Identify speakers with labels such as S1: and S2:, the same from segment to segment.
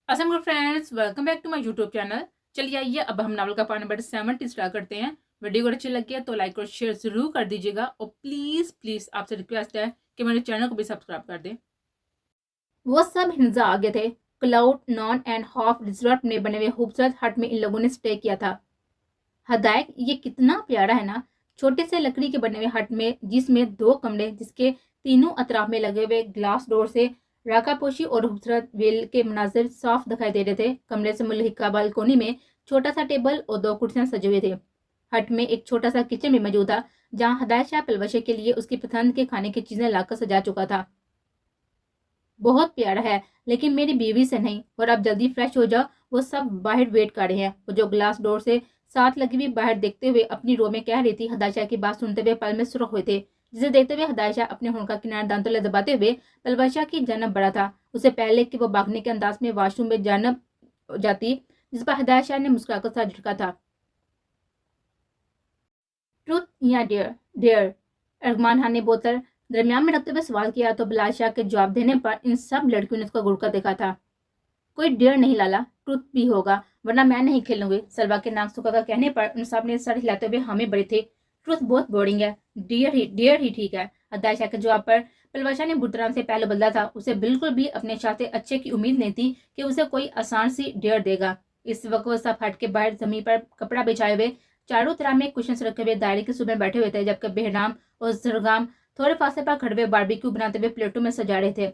S1: Aslam friends, welcome back to my YouTube channel. चलिए आइए अब हम नावल का पार्ट नंबर 70 स्टार्ट करते हैं। वीडियो को अच्छी लगी है तो लाइक और शेयर जरूर कर दीजिएगा और प्लीज प्लीज आपसे रिक्वेस्ट है कि मेरे चैनल को भी सब्सक्राइब कर दें। वो सब हिंजा आ गए थे। क्लाउड नॉन एंड हॉफ रिजॉर्ट में बने हुए खूबसूरत हट में इन लोगों ने स्टे किया था। हदायक ये कितना प्यारा है ना। छोटे से लकड़ी के बने हुए हट में जिसमें दो कमरे, जिसके तीनों अतराफ में लगे हुए ग्लास डोर से राकापोशी और खूबसूरत वेल के मनाजिर साफ दिखाई दे रहे थे। कमरे से मुल्हिका बालकोनी में छोटा सा टेबल और दो कुर्सियां सजे हुए थे। हट में एक छोटा सा किचन भी मौजूद था, जहाँ हदायत शाह पलवशे के लिए उसकी पसंद के खाने की चीजें लाकर सजा चुका था। बहुत प्यारा है, लेकिन मेरी बीवी से नहीं। और अब जल्दी फ्रेश हो जाओ, वो सब बाहर वेट कर रहे हैं। वो जो ग्लास डोर से साथ लगी हुई बाहर देखते हुए अपनी रो में कह रही थी। हदायशा की बात सुनते हुए पल में सुर्ख हुए थे, जिसे देखते हुए हदायशा अपने होंठ का किनारा दांतों से दबाते हुए पलवशा की जन्म बढ़ा था। उससे पहले कि वो भागने के अंदाज में वॉशरूम में जन्म जाती, जिस पर हदायशा ने मुस्कुराकर साथ झटका था। ट्रूथ या डेयर? डेयर, अरमान खान ने बोतल दरमियान में रखते हुए सवाल किया तो बिलाशा के जवाब देने पर इन सब लड़कियों ने उसको घूरकर देखा था। कोई डेयर नहीं लाला, ट्रूथ भी होगा, वरना मैं नहीं खेलूंगी। सलवा के नाक सुखा का कहने पर उन सब ने सर हिलाते हुए हामी बड़े थे। ट्रूथ बहुत बोरिंग है, डियर ही ठीक है। हदायशा के जवाब पर पलवशा ने बुतराम से पहले बदला था। उसे बिल्कुल भी अपने चाहते अच्छे की उम्मीद नहीं थी कि उसे कोई आसान सी डेयर देगा। इस वक्त वो सब हट के बाहर जमीन पर कपड़ा बिछाए हुए चारों तरह में कुशन रखे हुए दायरे के सुबह बैठे हुए थे, जबकि बेहराम और जरगाम थोड़े फासले पर खड़े हुए बारबेक्यू बनाते हुए प्लेटों में सजा रहे थे।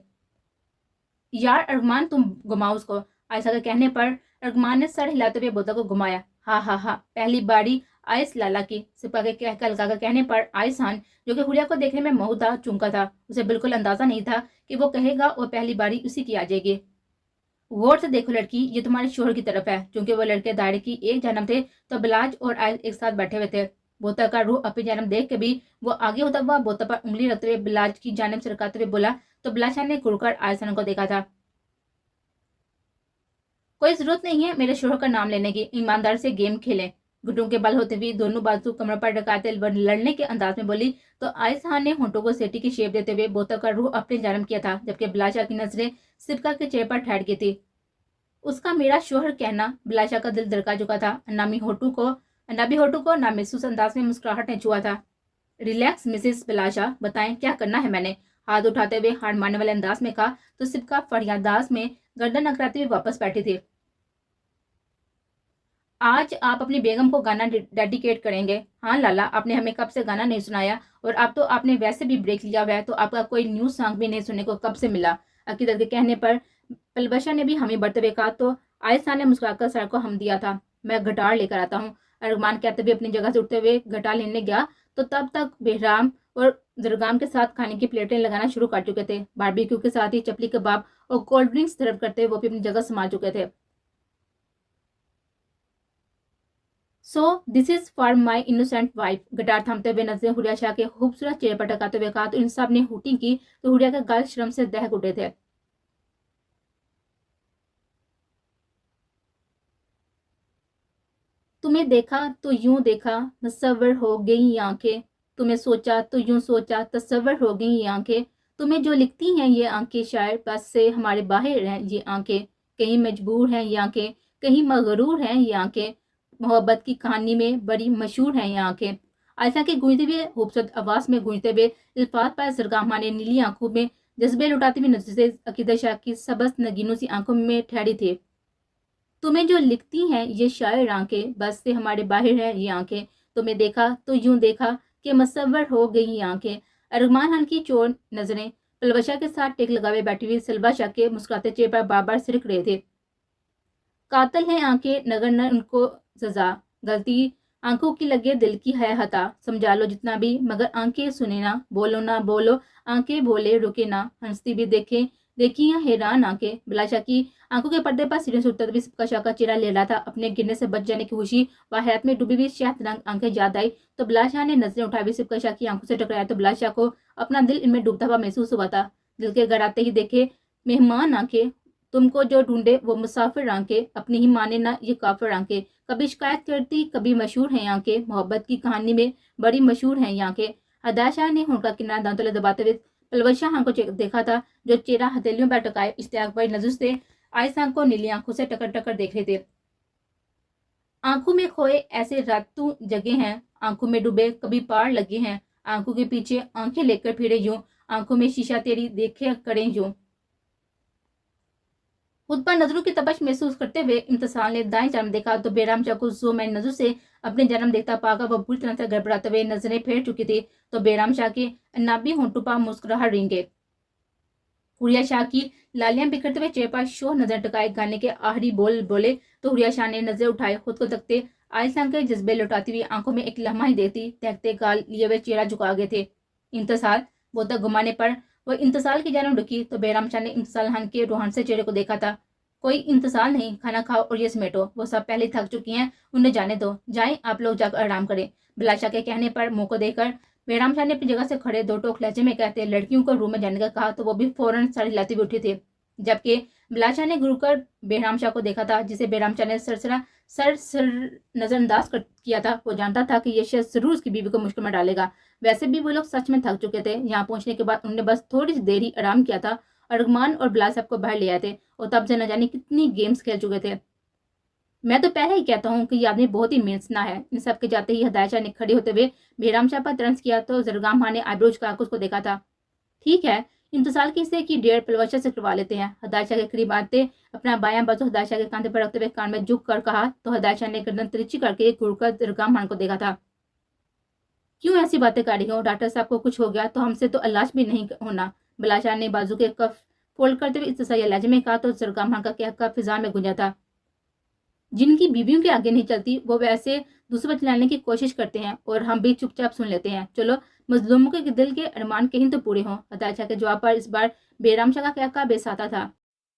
S1: यार अरमान, तुम घुमाओ उसको। आयशा के कहने पर अरमान ने सर हिलाते हुए बोतल को घुमाया। हाँ हाँ हाँ, पहली बारी आयस लाला की। सिपा के हल्का का कहने पर आयसान, जो कि हुलिया को देखने में महू था, चुमका था। उसे बिल्कुल अंदाजा नहीं था कि वो कहेगा और पहली बारी उसी की आ जाएगी। गौर से देखो लड़की, ये तुम्हारे शोहर की तरफ है। क्योंकि वो लड़के दायरे की एक जन्म थे तो बिलाज और आयल एक साथ बैठे हुए थे। बोतल का रूह अपनी जन्म देख के भी वो आगे होता हुआ बोतल पर उंगली रखते हुए बिलाज की जानब सरकाते हुए बोला तो बिलाज ने घुड़कर आयसन को देखा था। कोई जरूरत नहीं है मेरे शोहर का नाम लेने की, ईमानदार से गेम खेलें। घुटनों के बल होते हुए दोनों बाजू कमर पर डकाते लड़ने के अंदाज में बोली तो आयसान ने होंठों को सेटी की शेप देते हुए बोतल का रूह अपने जन्म किया था, जबकि बिलाशा की नजरें सिरका के चेहरे पर ठहर गई थी। उसका मेरा शोहर कहना बिलाशा का दिल धड़का चुका था। अनाबी होटू को नामहसूस अंदाज में मुस्कुराहट ने छुआ था। रिलैक्स मिसेस बिलाशा, बताएं क्या करना है। मैंने हाथ उठाते हुए हार मारने वाले अंदाज में कहा तो सिपका फरियादास में गर्दन अकड़ाते हुए वापस बैठी थी। आज आप अपनी बेगम को गाना डेडिकेट करेंगे? हाँ लाला, आपने हमें कब से गाना नहीं सुनाया, और अब तो आपने वैसे भी ब्रेक लिया हुआ है, तो आपका कोई न्यू सॉन्ग भी नहीं सुनने को कब से मिला। अकीदत के कहने पर पलबशा ने भी हमें बढ़ते हुए कहा तो आयसा ने मुस्कुराकर सर को हम दिया था। मैं गिटार लेकर आता हूँ। अरमान कहते हुए अपनी जगह से उठते हुए गिटार लेने गया तो तब तक बेहराम और जरगाम के साथ खाने की प्लेटें लगाना शुरू कर चुके थे। बारबेक्यू के साथ ही चपली कबाब और कोल्ड ड्रिंक्स सर्व करते वो भी अपनी जगह संभाल चुके थे। So this is for my innocent wife. Guitar थमते हुए नजरें हुरिया शाह के खूबसूरत चेहरे पर टकाते हुए कहा तो इन सब ने हुटिंग की तो हुरिया के गाल शर्म से दहक उठे थे। तुम्हें देखा तो यूं देखा, तस्वर हो गई ये आंखें। तुम्हें सोचा तो यूं सोचा, तस्वर हो गई ये आंखें। तुम्हें जो लिखती हैं ये आंखें शायर बस से हमारे बाहर हैं ये आंखें। कहीं मजबूर हैं ये आंखें, कहीं मगरूर हैं ये आंखें। मोहब्बत की कहानी में बड़ी मशहूर हैं ये आंखें। आयशा के गूंजते हुए खूबसूरत आवाज में गूंजते हुए अल्फाज पर सरगामा ने नीली आंखों में जज्बे लुटाती हुई नजर से अकीदत शाह की सबस नगीनों सी आंखों में ठहरी थी। तुम्हें जो लिखती हैं ये शायर आंखें बस से हमारे बाहर हैं ये आंखें। तुम्हें देखा तो यूं देखा कि मसव्वर हो गई ये आंखें। अरमान खान की चोर नजरें पलवशा के साथ टेक लगावे बैठी हुई सलवा शाह के मुस्कुराते चेहरे पर बार बार सिरक रहे थे। कातल हैं आंखें नगर न उनको सजा, गलती आंखों की लगे दिल की है हता। समझा लो जितना भी मगर आंखें सुने ना बोलो, आंखें बोले रुके ना। हंसती भी देखे देखी या हैरान आंखें। बिलाशा की आंखों के पर्दे पर सीढ़ियों से उतरते हुए सबका शाह का चेहरा ले रहा था। अपने गिरने से बच जाने की खुशी व हैरत में डूबी हुई शहद रंग आंखें याद आई तो बिलाशा ने नजरें उठाई हुई सबका शाह की आंखों से टकराया तो बिलाशा को अपना दिल इनमें डूबता हुआ महसूस हुआ था। दिल के घर आते ही देखे मेहमान आंखें, तुमको जो ढूंढे वो मुसाफिर आंखें, अपनी ही माने ना ये काफिर आंखें। कभी शिकायत करती कभी मशहूर हैं आंखें, मोहब्बत की कहानी में बड़ी मशहूर हैं ये आंखें। हदायशा ने होंठ का किनारा दांतों से दबाते हुए पलवशा खान को देखा था, जो चेहरा हथेलियों पर टकाए इश्तियाक भरी नजर से आयशान को नीली आंखों से टकर टकर देख रहे थे। आंखों में खोए ऐसे रातों जगे हैं, आंखों में डूबे कभी पार लगे हैं, आंखों के पीछे आंखें लेकर फिरे यूं, आंखों में शीशा तेरी देखे करें यूं। खुद पर नजरों की तपश महसूस करते हुए इम्तिसाल ने दाएं जानिब देखा तो बेराम शाह को जोरदार नजर से अपने जन्म देखता पाकर वह बुरी तरह से गड़बड़ाते हुए नजरें फेर चुकी थी तो बेराम शाह के नाबी होंठों पर मुस्कुराहट रेंगे। हुरिया शाह की लालियां बिखरते हुए चेहरे पर शोर नजर टकाए गाने के आखिरी बोल बोले तो हुरिया शाह ने नजर उठाए खुद को तकते आयशा के जज्बे लौटाती हुई आंखों में एक लम्हा ही देखती तहकते गाल लिए हुए चेहरा झुका गए थे। इंतजार वो तक घुमाने पर वह इंतजार की जानब रुकी तो बेराम शाह ने इंतजार खान के रूहान से चेहरे को देखा था। कोई इंतजार नहीं, खाना खाओ और ये समेटो, वो सब पहले थक चुकी हैं, उन्हें जाने दो, जाएं आप लोग जाकर आराम करें। बिलाशा के कहने पर मुंह को देखकर बेराम शाह ने अपनी जगह से खड़े दो टोक लहजे में कहते लड़कियों को रूम में जाने का कहा तो वो भी फौरन साड़ी लाती हुई उठी थी। जबकि बिलाशा ने घुरकर बेराम शाह को देखा था जिसे बेराम शाह ने सर नजरअंदाज किया था। वो जानता था कि ये शख्स जरूर उसकी बीवी को मुश्किल में डालेगा। वैसे भी वो लोग सच में थक चुके थे। यहाँ पहुंचने के बाद उन्होंने बस थोड़ी सी देर ही आराम किया था और अरमान और बिलाल साहब को बाहर ले आए थे और तब से न जाने कितनी गेम्स खेल चुके थे। मैं तो पहले ही कहता हूँ कि ये आदमी बहुत ही मेहनतना है। इन सब के जाते ही हदायत शाह ने खड़े होते हुए बेराम शाह पर तंज किया तो जरगाम खान ने आईब्रोज का उसको देखा था। ठीक है, इंतजार की से की 1.5 पलवशा से करवा लेते हैं। हदायत शाह के करीब आते अपना बायां बाजू हदायत शाह के कांधे पर रखते हुए कान में झुक कर कहा तो हदायत शाह ने गर्दन तिरछी करके घूरकर जरगाम खान को देखा था। क्यों ऐसी बातें कर रही हो? डॉक्टर साहब को कुछ हो गया तो हमसे तो अल्लाह भी नहीं होना। बिलाल शाह ने बाजू के कफ फोल्ड करते हुए इत्तेसाई लहजे में कहा तो जरगाम खान का कहका फिजा में गुंजा था। जिनकी बीवियों के आगे नहीं चलती वो वैसे दूसरे चलाने की कोशिश करते हैं और हम भी चुपचाप सुन लेते हैं। चलो मजलूमों के दिल के अरमान कहीं तो पूरे हों। हदायत शाह के जवाब पर इस बार बेराम शाह का कहका बेसाता था,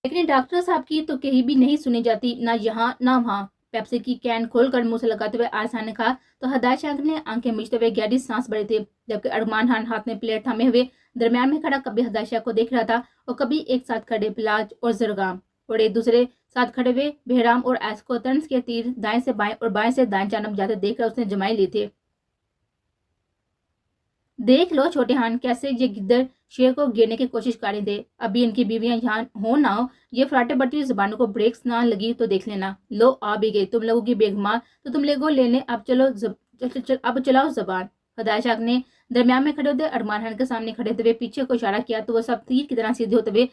S1: लेकिन डॉक्टर साहब की तो कहीं भी नहीं सुनी जाती, ना यहाँ ना वहाँ। पेप्सी की कैन खोलकर मुंह से लगाते हुए आयशा ने कहा तो हदायत शाह ने आंखें मिचते हुए गहरी सांस भरी थी जबकि अरमान खान हाथ में प्लेट थामे हुए दरमियान में खड़ा कभी हदायत शाह को देख रहा था और कभी एक साथ खड़े बिलाज और जरगाम और एक दूसरे साथ खड़े हुए बेहराम और ऐस को तंज के तीर दाएं से बाएं और बाएं से दाएं जानब जाते देखकर उसने जमाई ली थी। देख लो छोटे हान कैसे ये गिद्दर शेर को गिरने की कोशिश कर रहे थे। अभी इनकी बीवियां यहाँ हो ना हो, ये फराटे बढ़ती हुई जुबानों को ब्रेक्स ना लगी तो देख लेना। लो आ भी गई तुम लोगों की बेगमार तो तुम लोगों लेने अब चलो अब चलाओ जबान। हदायत शाह ने दरमियान में खड़े होते अरमान खान के सामने खड़े हुए पीछे को इशारा किया तो वो सब तीर की तरह सीधे होते हुए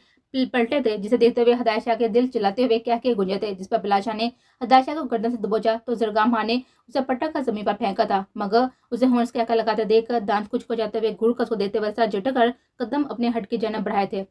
S1: पलटे थे जिसे देखते हुए हदायत शाह के दिल चिल्लाते हुए कह के गुंजे थे। जिस पर बिलाल शाह ने हदायत शाह को गर्दन से दबोचा तो जरगाम खान ने उसे पटक कर जमीन पर फेंका था मगर उसे होंठ कहकर लगाते देखकर दांत कुछ को जाते हुए घूर कसको देते हुए झटक कर कदम अपने हट के जाना बढ़ाए थे।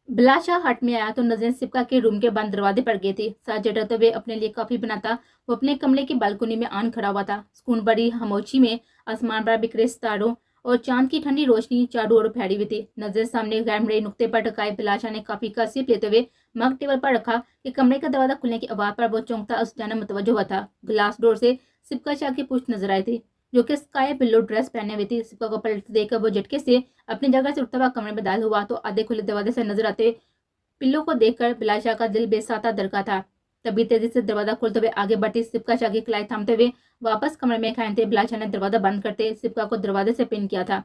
S1: बिलाल शाह हट में आया तो नजरें सिपका के रूम के बंद दरवाजे पर गई थी। साथ झटकते हुए अपने लिए कॉफी बनाता वो अपने कमरे की बालकनी में आन खड़ा हुआ था। सुकून बड़ी खामोशी में आसमान पर बिखरे सितारों और चांद की ठंडी रोशनी चारों ओर फैली हुई थी। नजर सामने गैर मरे नुक्ते पर टकाए बिलाल शाह ने कॉफी का सिप लेते हुए मग टेबल पर रखा कि कमरे का दरवाजा खुलने की आवाज पर वो चौंकता उस जाना मुतवज्जो हुआ था। ग्लास डोर से सिपका शाह की पुष्ट नजर आई थी जो कि स्काई बिल्लो ड्रेस पहने हुई थी। सिपका को पलटते देखकर वो झटके से अपनी जगह से उठता हुआ कमरे में दाखिल हुआ तो आधे खुले दरवाजे से नजर आते पिल्लो को देखकर बिलाल शाह का दिल बेसाता दरका था। तभी तेजी से दरवाजा खोलते हुए आगे बढ़ती सिपका शाह की कलाई थामते हुए वापस कमरे में खाए थे। बिलाल शाह ने दरवाजा बंद करते सिपका को दरवाजे से पिन किया था।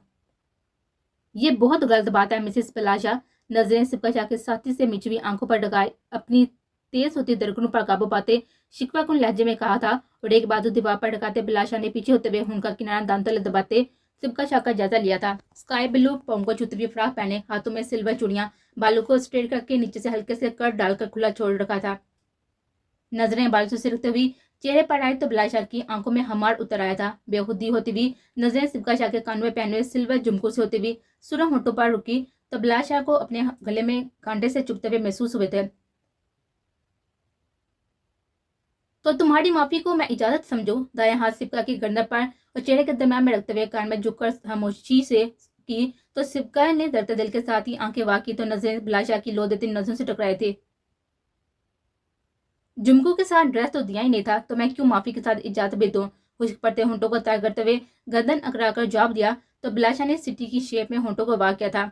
S1: ये बहुत गलत बात है मिसेस बिलाल शाह। नजरें सिपका शाह के साथी से मिची हुई आंखों पर लगाए अपनी तेज होती धड़कनों पर काबू पाते शिकवाकुन लहजे में कहा था और एक बाजू दीवार पर टकाते बिलाल शाह ने पीछे होते हुए उनका किनारा दांत तले दबाते सिपका शाह का जायजा लिया था। स्काई ब्लू पाँव को छूती हुई फ्रॉक पहने हाथों में सिल्वर चूड़ियां बालों को स्ट्रेट करके नीचे से हल्के से कट डालकर खुला छोड़ रखा था। नजरें बालों से रखते हुई चेहरे पर आई तो बिलाल शाह की आंखों में हमार उतर आया था। बेखुदी होती हुई नजरें सिपका शाह के कान में पहने हुए सिल्वर झुमकों से होती हुई सुरम होठों पर रुकी तो बिलाल शाह को अपने गले में कांटे से चुभते हुए महसूस हुए थे। तो तुम्हारी माफी को मैं इजाजत समझो। दाएं हाथ सिपका की गर्दन पर और चेहरे के दरमियान में रखते हुए कान में झुककर खामोशी से की तो सिपका ने डरते दिल के साथ ही आंखें वार की तो नजरें बिलाल शाह की लो देती नजरों से टकराई थी। झुमकों के साथ ड्रेस तो दिया ही नहीं था तो मैं क्यों माफी के साथ इजाजत भी दूं। खुश्क पड़ते होंठों को तय करते हुए गर्दन अकड़ा कर जवाब दिया तो बिलाल शाह ने सिटी की शेप में होंठों को वार किया था।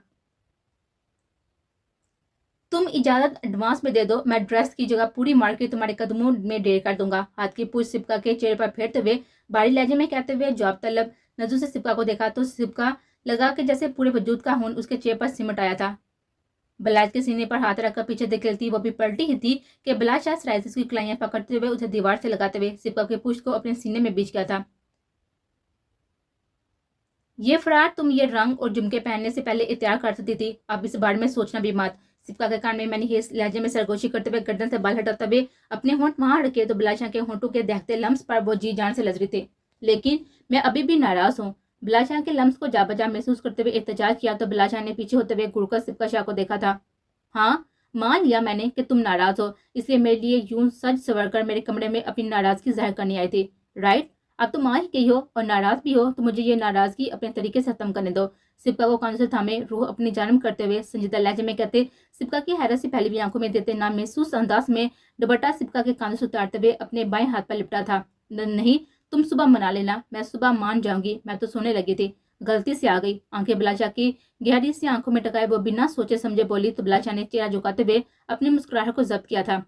S1: तुम इजाजत एडवांस में दे दो, मैं ड्रेस की जगह पूरी मार्केट तुम्हारे कदमों में ढेर कर दूंगा। हाथ की पूछ सिपका के चेहरे पर फेरते हुए बारी लहजे में कहते हुए जवाब तलब नजरों से सिपका को देखा तो सिपका लगा कि जैसे पूरे वजूद का खून उसके चेहरे पर सिमट आया था। बलाज के सीने पर हाथ रखकर पीछे देख लेती, वो भी पलटी ही थी कि बलाज शायद राइफल्स की कलाइयां पकड़ते हुए उसे दीवार से लगाते हुए सिपका के पुष्ट को अपने सीने में बीच गया था। ये फरार तुम ये रंग और झुमके पहनने से पहले इत्यार कर सकती थी, अब इस बारे में सोचना भी मत। सिपका के कान में मैंने इस लहजे में सरगोशी करते हुए गर्दन से बाल हटाते हुए अपने होंठ वहां रखे तो बिलाशा के होंठों के दहकते लम्स पर वो जी जान से लज रहे थे। लेकिन मैं अभी भी नाराज हूँ। बिलाशा के लम्स को जा बजा महसूस करते हुए एहतजाज किया तो बिलाशा ने पीछे होते हुए घुड़कर सिपका शाह को देखा था। हाँ, मान लिया मैंने कि तुम नाराज हो, इसलिए मेरे लिए यूं सज सवर कर मेरे कमरे में अपनी नाराजगी जाहिर करने आई थी, राइट? अब तुम आ ही गई हो और नाराज भी हो तो मुझे ये नाराजगी अपने तरीके से खत्म करने दो। सिपका को कानों से थामे रूह अपनी जानम करते हुए संजीदा लहजे में कहते सिपका की हैरत से पहले भी आंखों में देते ना महसूस अंदाज में दुपट्टा सिपका के कानों से उतारते हुए अपने बाएं हाथ पर लिपटा था। नहीं, तुम सुबह मना लेना, मैं सुबह मान जाऊंगी, मैं तो सोने लगी थी, गलती से आ गई। आंखें बिलाशा की गहरी सी आंखों में टकाए वो बिना सोचे समझे बोली तो बिलाशा ने चेहरा झुकाते हुए अपनी मुस्कुराहट को जब्त किया था।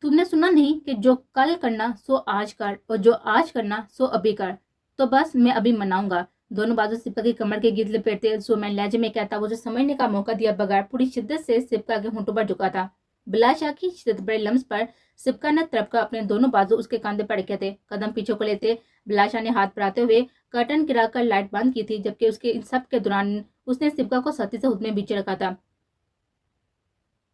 S1: तुमने सुना नहीं कि जो कल करना सो आज कर और जो आज करना सो अभी कर। तो बस मैं अभी मनाऊंगा। दोनों बाजू सिपका की कमर के गिद्ध लपेटते सो मैं लहजे में कहता वो जो समझने का मौका दिया बगैर पूरी शिद्दत से सिपका के होंठों पर झुका था। बिलाशा की शिद्दत बड़े लम्स पर सिपका ने तरफ का अपने दोनों बाजू उसके कंधे पर रखे थे। कदम पीछे को लेते बिलाशा ने हाथ बढ़ाते हुए कर्टन गिराकर लाइट बंद की थी, जबकि उसके इन सब के दौरान उसने सिपका को सती से हुद में बीचे रखा था।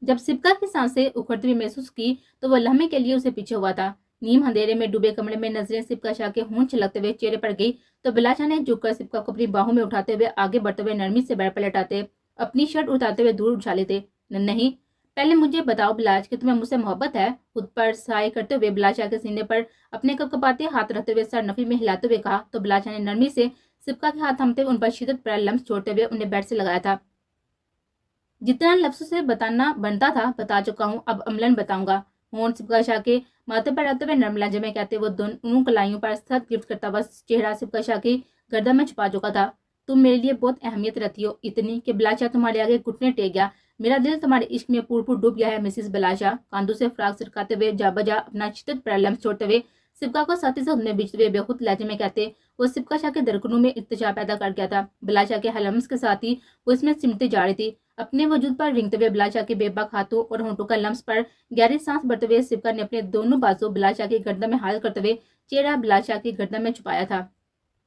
S1: जब सिपका की सांसें उखड़ती हुई महसूस की तो वह लम्हे के लिए उसे पीछे हुआ था। नीम अंधेरे में डूबे कमरे में नजरें सिपका शाह के होंठ छलकते हुए चेहरे पर गई तो बिलाशा ने झुककर सिपका को अपनी बाहों में उठाते हुए आगे बढ़ते हुए नरमी से बैठ पलटाते अपनी शर्ट उतारते हुए दूर उछाले थे। नहीं, पहले मुझे बताओ बिलाज कि तुम्हें मुझसे मोहब्बत है? खुद पर साय करते हुए बिलाशा के सीने पर अपने कपकपाते हाथ रखते हुए सर नफी में हिलाते हुए कहा तो बिलाशा ने नरमी से सिपका के हाथ थमते हुए उन पर शिद्दत पर लम्स छोड़ते हुए उन्हें बेड से लगाया था। जितना लफ्जों से बताना बनता था बता चुका हूँ, अब अमलन बताऊंगा। होंठ सिपका शाह के माथे पर रहते हुए नर्म लहजे में कहते वो दोनों कलाइयों पर सख्त गिफ्ट करता हुआ चेहरा सिपका शाह की गर्दन में छुपा चुका था। तुम मेरे लिए बहुत अहमियत रखती हो, इतनी कि बिलाशा तुम्हारे आगे घुटने टेक गया। मेरा दिल तुम्हारे इश्क में पूर डूब गया है मिसिस बिलाशा। कांधों से फ्राक सिरकाते हुए जा बजा अपना शिद्दत पर लम्स छोड़ते हुए सिपका को साथी से उन्हें बीचते हुए बेखुद लहजे में कहते वो सिपका शाह के दरकनों में इत्तेजा पैदा कर गया था। बिलाशा के हलम्स के साथ ही वो इसमें सिमटती जा रही थी। अपने वजूद पर रिंगते हुए बिलाशा के बेबाक हाथों और होंठों का लम्स पर गहरी सांस भरते हुए सिपका ने अपने दोनों बाजू बिलाशा की गर्दन में हाल करते हुए चेहरा बिलाशा की गर्दन में छुपाया था।